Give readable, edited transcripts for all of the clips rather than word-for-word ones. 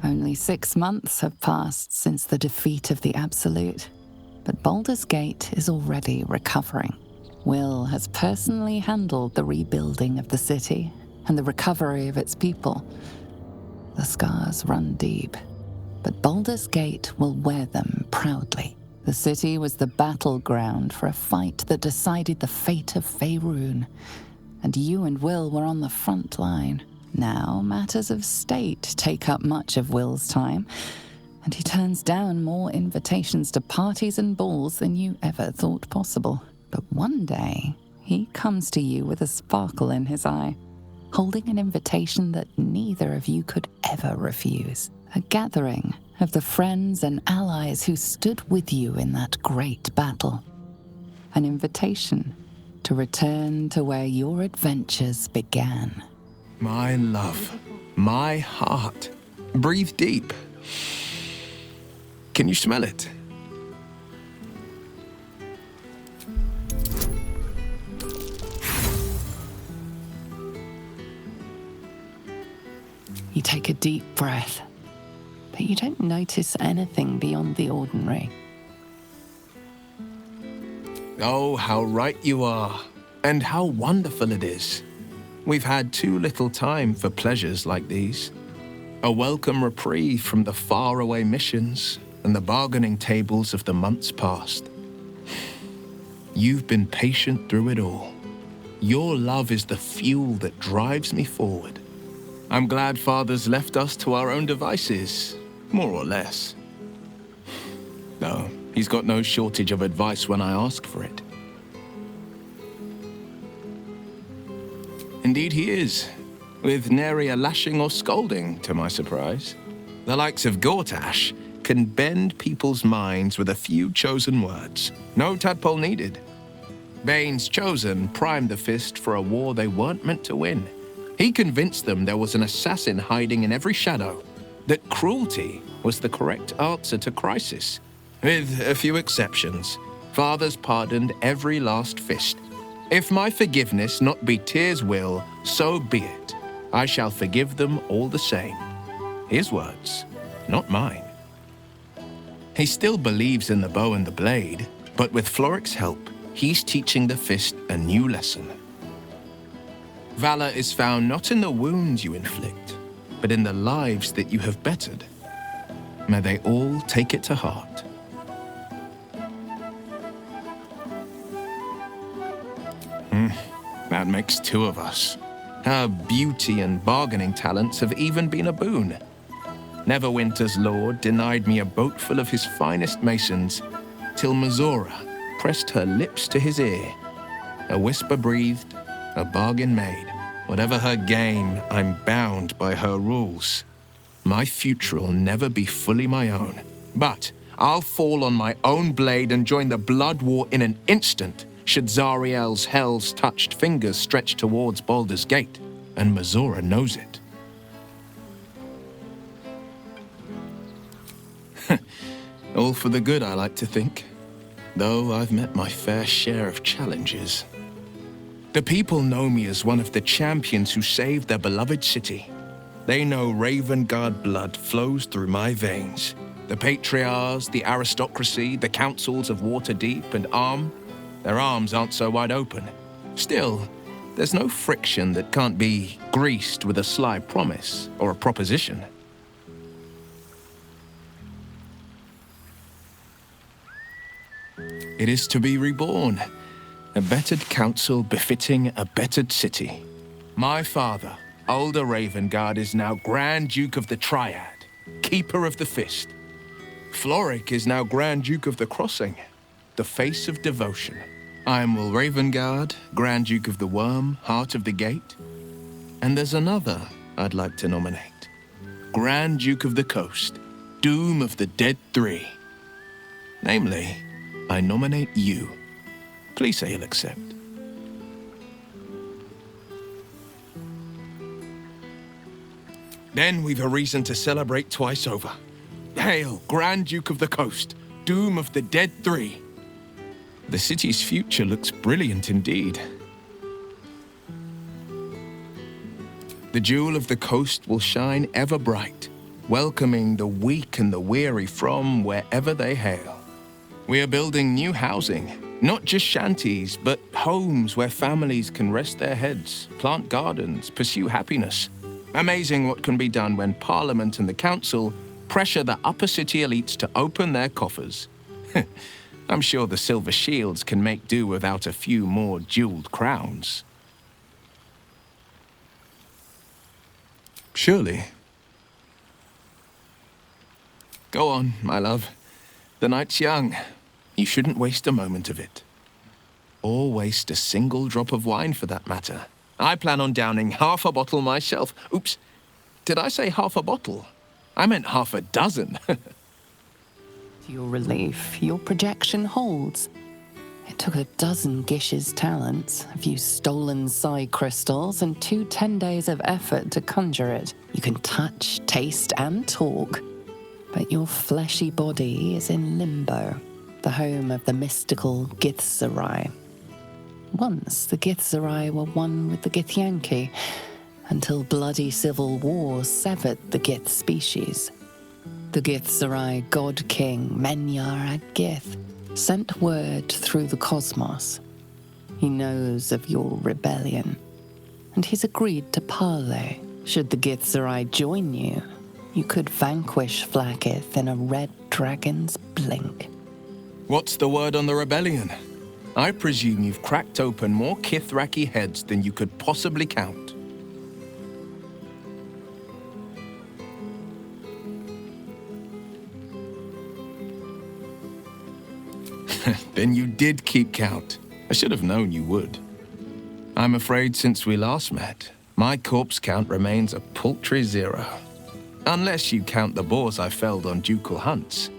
Only 6 months have passed since the defeat of the Absolute, but Baldur's Gate is already recovering. Wyll has personally handled the rebuilding of the city and the recovery of its people. The scars run deep, but Baldur's Gate will wear them proudly. The city was the battleground for a fight that decided the fate of Faerun, and you and Wyll were on the front line. Now, matters of state take up much of Wyll's time, and he turns down more invitations to parties and balls than you ever thought possible. But one day, he comes to you with a sparkle in his eye, holding an invitation that neither of you could ever refuse. A gathering of the friends and allies who stood with you in that great battle. An invitation to return to where your adventures began. My love, my heart. Breathe deep. Can you smell it? You take a deep breath, but you don't notice anything beyond the ordinary. Oh, how right you are, and how wonderful it is. We've had too little time for pleasures like these. A welcome reprieve from the faraway missions and the bargaining tables of the months past. You've been patient through it all. Your love is the fuel that drives me forward. I'm glad Father's left us to our own devices, more or less. No, he's got no shortage of advice when I ask for it. Indeed he is, with nary a lashing or scolding, to my surprise. The likes of Gortash can bend people's minds with a few chosen words. No tadpole needed. Bane's Chosen primed the Fist for a war they weren't meant to win. He convinced them there was an assassin hiding in every shadow, that cruelty was the correct answer to crisis. With a few exceptions, Father's pardoned every last fist. If my forgiveness not be Tyr's will, so be it. I shall forgive them all the same. His words, not mine. He still believes in the bow and the blade, but with Floric's help, he's teaching the Fist a new lesson. Valor is found not in the wounds you inflict, but in the lives that you have bettered. May they all take it to heart. That makes two of us. Our beauty and bargaining talents have even been a boon. Neverwinter's lord denied me a boat full of his finest masons, till Mizora pressed her lips to his ear. A whisper breathed, a bargain made. Whatever her game, I'm bound by her rules. My future'll never be fully my own. But I'll fall on my own blade and join the blood war in an instant, should Zariel's hell's touched fingers stretch towards Baldur's Gate, and Mizora knows it. All for the good, I like to think, though I've met my fair share of challenges. The people know me as one of the champions who saved their beloved city. They know Ravengard blood flows through my veins. The patriarchs, the aristocracy, the councils of Waterdeep and Arm, their arms aren't so wide open. Still, there's no friction that can't be greased with a sly promise or a proposition. It is to be reborn, a bettered council befitting a bettered city. My father, older Ravengard, is now Grand Duke of the Triad, Keeper of the Fist. Floric is now Grand Duke of the Crossing, the face of devotion. I am Wyll Ravengard, Grand Duke of the Worm, Heart of the Gate. And there's another I'd like to nominate. Grand Duke of the Coast, Doom of the Dead Three. Namely, I nominate you. Please say you'll accept. Then we've a reason to celebrate twice over. Hail, Grand Duke of the Coast, Doom of the Dead Three. The city's future looks brilliant indeed. The jewel of the coast will shine ever bright, welcoming the weak and the weary from wherever they hail. We are building new housing, not just shanties, but homes where families can rest their heads, plant gardens, pursue happiness. Amazing what can be done when Parliament and the Council pressure the upper city elites to open their coffers. I'm sure the Silver Shields can make do without a few more jeweled crowns. Surely. Go on, my love. The night's young. You shouldn't waste a moment of it. Or waste a single drop of wine, for that matter. I plan on downing half a bottle myself. Oops, did I say half a bottle? I meant half a dozen. To your relief, your projection holds. It took a dozen Gish's talents, a few stolen psi crystals, and 2 10 days of effort to conjure it. You can touch, taste, and talk. But your fleshy body is in limbo, the home of the mystical Githzerai. Once the Githzerai were one with the Githyanki, until bloody civil war severed the Gith species. The Githzerai god king Menyar Ag-Gith sent word through the cosmos. He knows of your rebellion, and he's agreed to parley. Should the Githzerai join you, you could vanquish Flakith in a red dragon's blink. What's the word on the rebellion? I presume you've cracked open more Kithraki heads than you could possibly count. Then you did keep count. I should have known you would. I'm afraid since we last met, my corpse count remains a paltry 0. Unless you count the boars I felled on ducal hunts.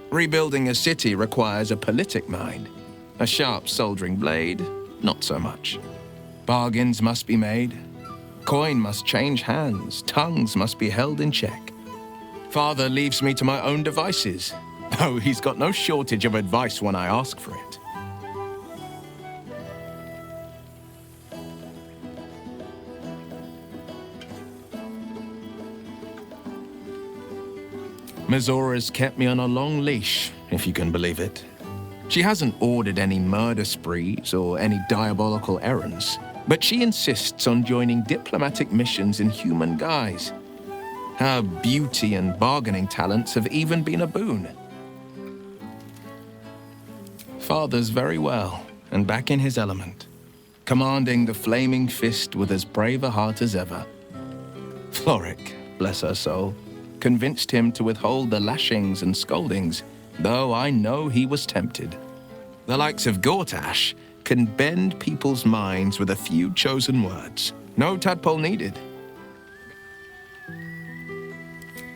Rebuilding a city requires a politic mind. A sharp soldering blade, not so much. Bargains must be made. Coin must change hands. Tongues must be held in check. Father leaves me to my own devices, though he's got no shortage of advice when I ask for it. Mizora's kept me on a long leash, if you can believe it. She hasn't ordered any murder sprees or any diabolical errands, but she insists on joining diplomatic missions in human guise. Her beauty and bargaining talents have even been a boon. Father's very well, and back in his element, commanding the flaming fist with as brave a heart as ever. Floric, bless her soul, convinced him to withhold the lashings and scoldings, though I know he was tempted. The likes of Gortash can bend people's minds with a few chosen words. No tadpole needed.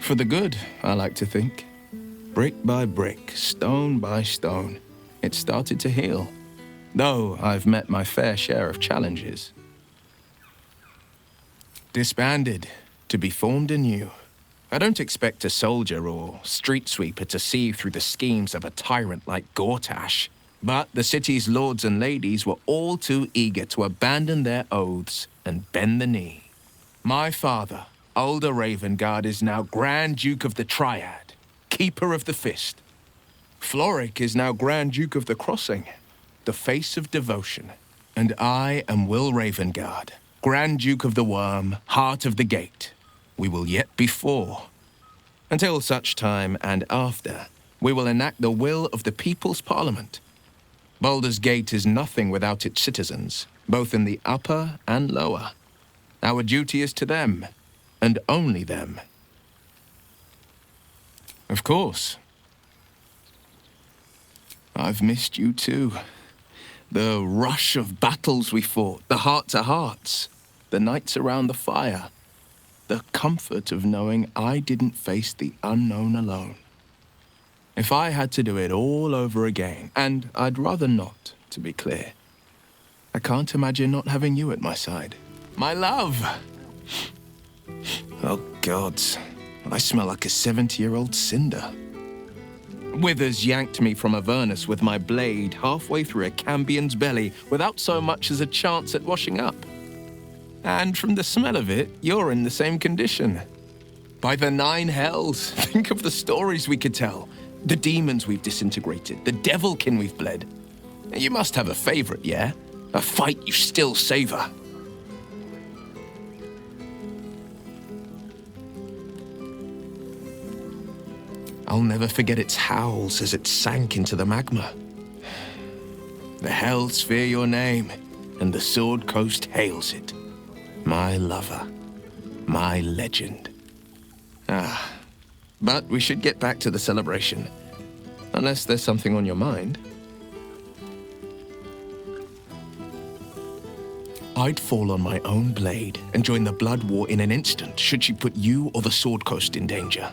For the good, I like to think. Brick by brick, stone by stone, it started to heal, though I've met my fair share of challenges. Disbanded, to be formed anew. I don't expect a soldier or street sweeper to see through the schemes of a tyrant like Gortash, but the city's lords and ladies were all too eager to abandon their oaths and bend the knee. My father, Older Ravengard, is now Grand Duke of the Triad, Keeper of the Fist. Floric is now Grand Duke of the Crossing, the face of devotion. And I am Wyll Ravengard, Grand Duke of the Worm, Heart of the Gate. We will yet be 4. Until such time and after, we will enact the will of the People's Parliament. Baldur's Gate is nothing without its citizens, both in the upper and lower. Our duty is to them, and only them. Of course. I've missed you too. The rush of battles we fought, the heart-to-hearts, the nights around the fire, the comfort of knowing I didn't face the unknown alone. If I had to do it all over again, and I'd rather not, to be clear, I can't imagine not having you at my side. My love! Oh, gods, I smell like a 70-year-old cinder. Withers yanked me from Avernus with my blade halfway through a Cambion's belly without so much as a chance at washing up. And from the smell of it, you're in the same condition. By the nine hells, think of the stories we could tell. The demons we've disintegrated, the devilkin we've bled. You must have a favorite, yeah? A fight you still savor. I'll never forget its howls as it sank into the magma. The hells fear your name, and the Sword Coast hails it. My lover, my legend. But we should get back to the celebration. Unless there's something on your mind. I'd fall on my own blade and join the blood war in an instant should she put you or the Sword Coast in danger.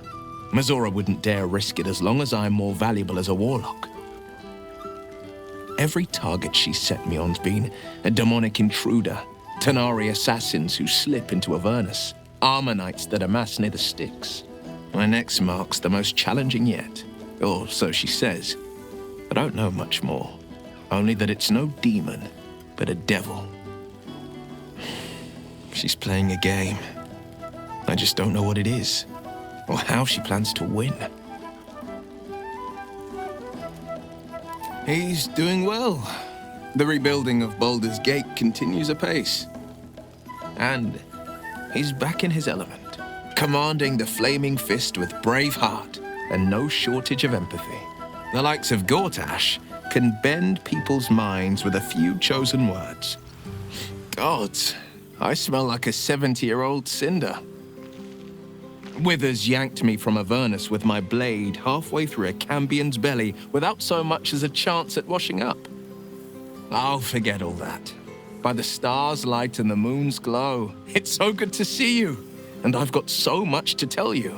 Mizora wouldn't dare risk it as long as I'm more valuable as a warlock. Every target she set me on's been a demonic intruder, Tanari assassins who slip into Avernus, armor knights that amass near the Styx. My next mark's the most challenging yet, or so she says. I don't know much more, only that it's no demon, but a devil. She's playing a game. I just don't know what it is, or how she plans to win. He's doing well. The rebuilding of Baldur's Gate continues apace. And he's back in his element, commanding the flaming fist with brave heart and no shortage of empathy. The likes of Gortash can bend people's minds with a few chosen words. Gods, I smell like a 70-year-old cinder. Withers yanked me from Avernus with my blade halfway through a Cambion's belly without so much as a chance at washing up. I'll forget all that. By the stars' light and the moon's glow, it's so good to see you, and I've got so much to tell you.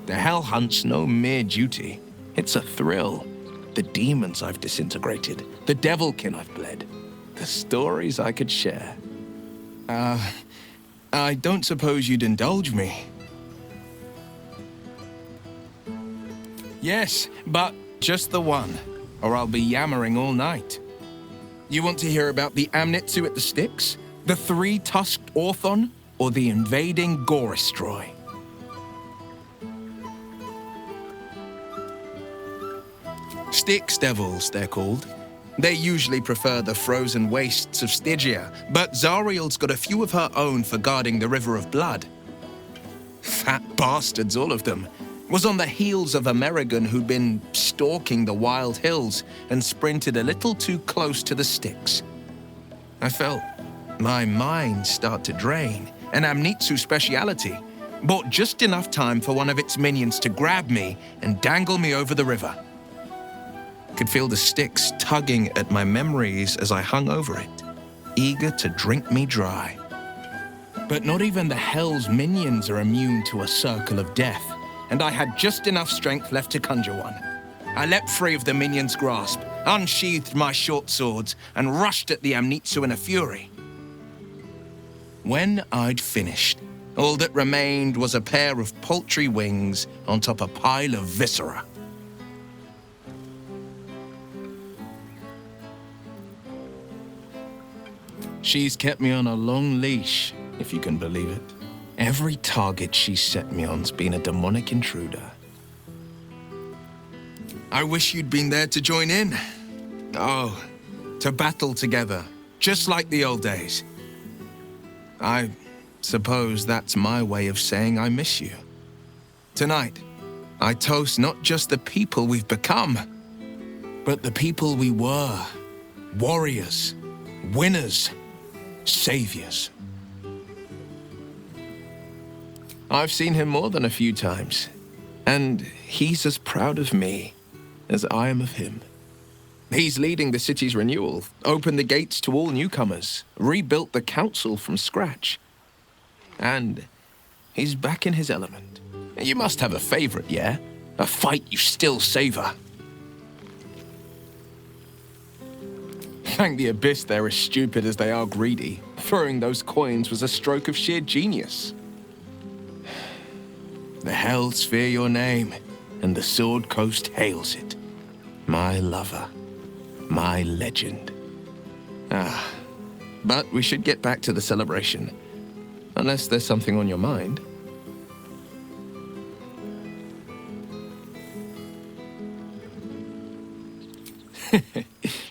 The Hell Hunt's no mere duty. It's a thrill. The demons I've disintegrated, the devilkin I've bled, the stories I could share. I don't suppose you'd indulge me. Yes, but just the one, or I'll be yammering all night. You want to hear about the Amnitsu at the Styx, the three-tusked Orthon, or the invading Goristroy? Styx devils, they're called. They usually prefer the frozen wastes of Stygia, but Zariel's got a few of her own for guarding the River of Blood. Fat bastards, all of them. Was on the heels of a Merrigan who'd been stalking the wild hills and sprinted a little too close to the Styx. I felt my mind start to drain, an Amnitsu speciality. Bought just enough time for one of its minions to grab me and dangle me over the river. Could feel the Styx tugging at my memories as I hung over it, eager to drink me dry. But not even the Hell's minions are immune to a circle of death, and I had just enough strength left to conjure one. I leapt free of the minion's grasp, unsheathed my short swords, and rushed at the Amnitsu in a fury. When I'd finished, all that remained was a pair of paltry wings on top a pile of viscera. She's kept me on a long leash, if you can believe it. Every target she's set me on's been a demonic intruder. I wish you'd been there to join in. Oh, to battle together, just like the old days. I suppose that's my way of saying I miss you. Tonight, I toast not just the people we've become, but the people we were. Warriors, winners, saviors. I've seen him more than a few times, and he's as proud of me as I am of him. He's leading the city's renewal, opened the gates to all newcomers, rebuilt the council from scratch. And he's back in his element. You must have a favorite, yeah? A fight you still savor. Thank the Abyss they're as stupid as they are greedy. Throwing those coins was a stroke of sheer genius. The hells fear your name, and the Sword Coast hails it. My lover, my legend. But we should get back to the celebration. Unless there's something on your mind.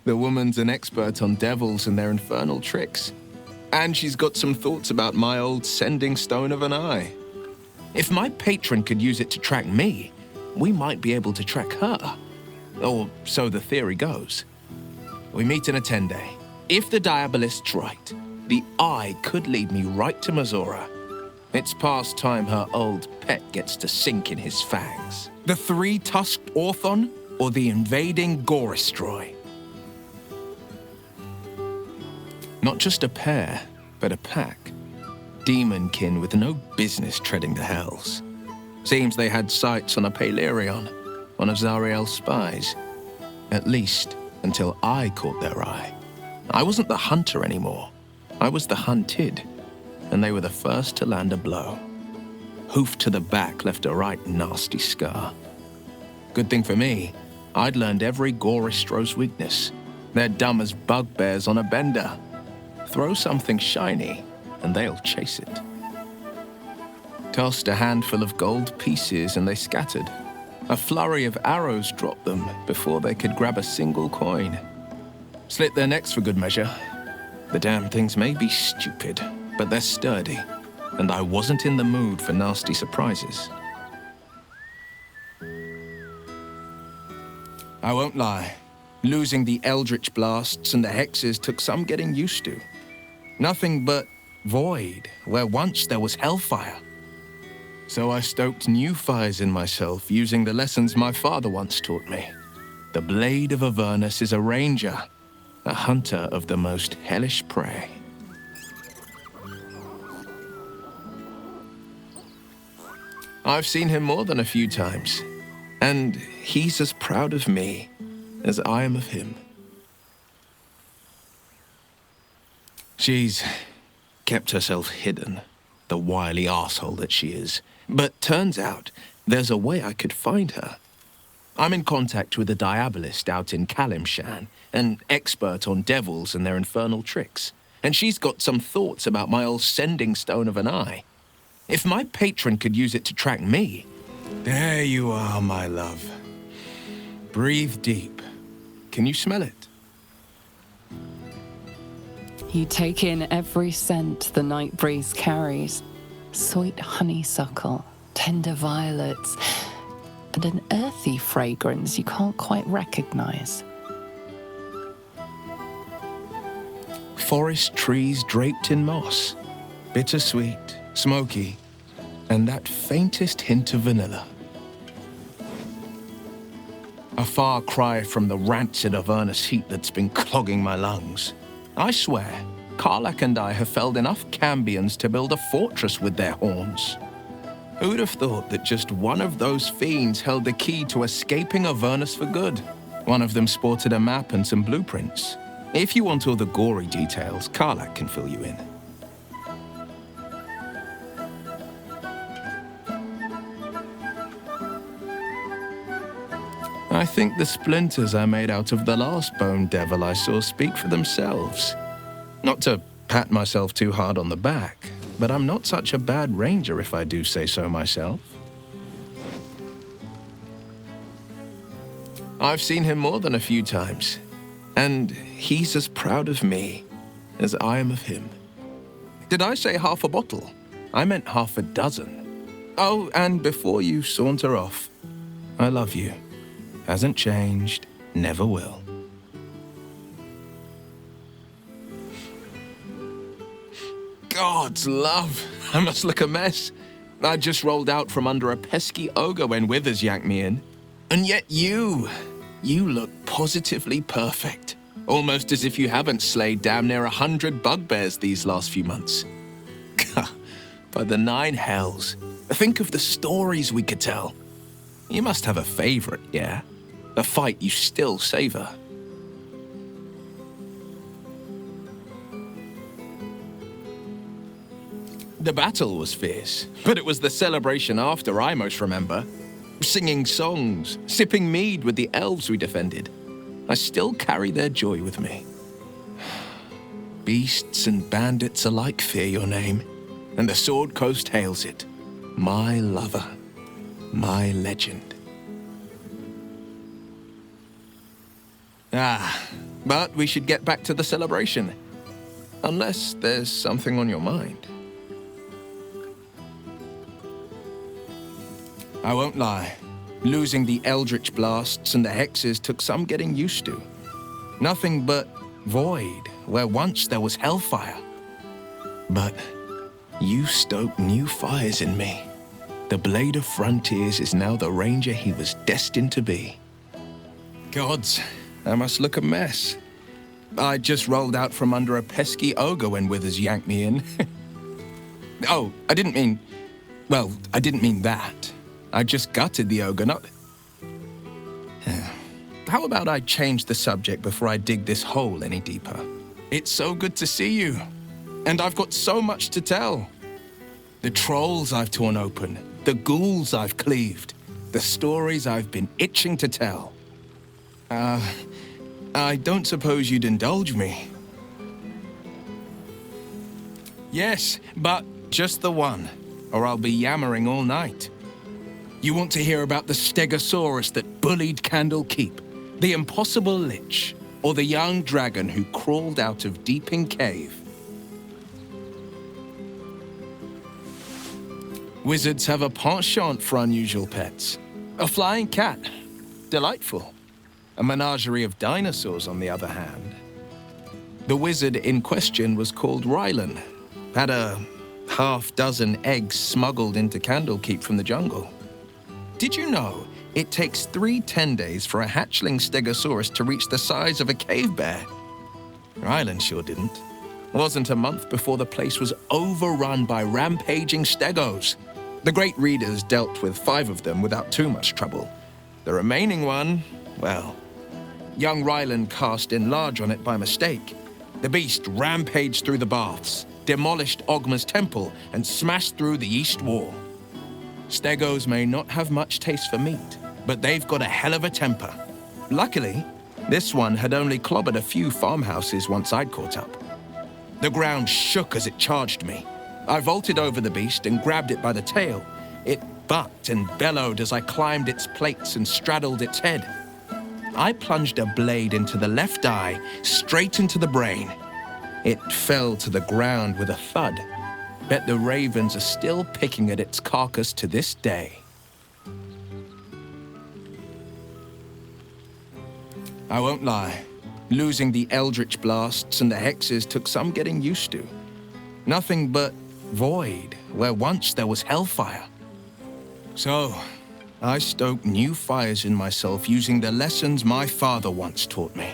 The woman's an expert on devils and their infernal tricks. And she's got some thoughts about my old sending stone of an eye. If my patron could use it to track me, we might be able to track her. Or so the theory goes. We meet in a 10-day. If the Diabolist's right, the eye could lead me right to Mizora. It's past time her old pet gets to sink in his fangs. The three-tusked Orthon or the invading Goristroy? Not just a pair, but a pack. Demonkin with no business treading the hells. Seems they had sights on a Palerion, one of Zariel's spies. At least until I caught their eye. I wasn't the hunter anymore. I was the hunted, and they were the first to land a blow. Hoof to the back left a right nasty scar. Good thing for me, I'd learned every Goristro's weakness. They're dumb as bugbears on a bender. Throw something shiny, and they'll chase it. Tossed a handful of gold pieces, and they scattered. A flurry of arrows dropped them before they could grab a single coin. Slit their necks for good measure. The damn things may be stupid, but they're sturdy, and I wasn't in the mood for nasty surprises. I won't lie. Losing the Eldritch Blasts and the Hexes took some getting used to. Nothing but void, where once there was hellfire. So I stoked new fires in myself using the lessons my father once taught me. The blade of Avernus is a ranger, a hunter of the most hellish prey. I've seen him more than a few times, and he's as proud of me as I am of him. She's kept herself hidden, the wily arsehole that she is. But turns out there's a way I could find her. I'm in contact with a Diabolist out in Kalimshan, an expert on devils and their infernal tricks. And she's got some thoughts about my old sending stone of an eye. If my patron could use it to track me... There you are, my love. Breathe deep. Can you smell it? You take in every scent the night breeze carries. Sweet honeysuckle, tender violets, and an earthy fragrance you can't quite recognize. Forest trees draped in moss. Bittersweet, smoky, and that faintest hint of vanilla. A far cry from the rancid Avernus heat that's been clogging my lungs. I swear, Karlach and I have felled enough Cambions to build a fortress with their horns. Who'd have thought that just one of those fiends held the key to escaping Avernus for good? One of them sported a map and some blueprints. If you want all the gory details, Karlach can fill you in. I think the splinters I made out of the last bone devil I saw speak for themselves. Not to pat myself too hard on the back, but I'm not such a bad ranger if I do say so myself. I've seen him more than a few times, and he's as proud of me as I am of him. Did I say half a bottle? I meant half a dozen. Oh, and before you saunter off, I love you. Hasn't changed, never will. God's love, I must look a mess. I just rolled out from under a pesky ogre when Withers yanked me in. And yet you look positively perfect. Almost as if you haven't slayed damn near 100 bugbears these last few months. By the 9 hells, think of the stories we could tell. You must have a favorite, yeah? A fight you still savor. The battle was fierce, but it was the celebration after I most remember. Singing songs, sipping mead with the elves we defended. I still carry their joy with me. Beasts and bandits alike fear your name, and the Sword Coast hails it. My lover, my legend. But we should get back to the celebration. Unless there's something on your mind. I won't lie. Losing the eldritch blasts and the hexes took some getting used to. Nothing but void, where once there was hellfire. But you stoke new fires in me. The Blade of Frontiers is now the ranger he was destined to be. Gods, I must look a mess. I just rolled out from under a pesky ogre when Withers yanked me in. Oh, I didn't mean that. I just gutted the ogre, not... How about I change the subject before I dig this hole any deeper? It's so good to see you. And I've got so much to tell. The trolls I've torn open, the ghouls I've cleaved, the stories I've been itching to tell. I don't suppose you'd indulge me. Yes, but just the one, or I'll be yammering all night. You want to hear about the Stegosaurus that bullied Candle Keep, the impossible lich, or the young dragon who crawled out of Deeping Cave? Wizards have a penchant for unusual pets. A flying cat. Delightful. A menagerie of dinosaurs, on the other hand. The wizard in question was called Rylan. Had a half-dozen eggs smuggled into Candlekeep from the jungle. Did you know it takes 10 days for a hatchling Stegosaurus to reach the size of a cave bear? Rylan sure didn't. It wasn't a month before the place was overrun by rampaging stegos. The great readers dealt with 5 of them without too much trouble. The remaining one, well, young Rylan cast in large on it by mistake. The beast rampaged through the baths, demolished Ogma's temple, and smashed through the east wall. Stegos may not have much taste for meat, but they've got a hell of a temper. Luckily, this one had only clobbered a few farmhouses once I'd caught up. The ground shook as it charged me. I vaulted over the beast and grabbed it by the tail. It bucked and bellowed as I climbed its plates and straddled its head. I plunged a blade into the left eye, straight into the brain. It fell to the ground with a thud. Bet the ravens are still picking at its carcass to this day. I won't lie. Losing the eldritch blasts and the hexes took some getting used to. Nothing but void, where once there was hellfire. So, I stoked new fires in myself using the lessons my father once taught me.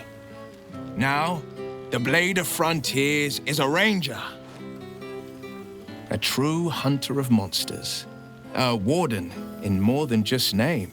Now, the Blade of Frontiers is a ranger. A true hunter of monsters. A warden in more than just name.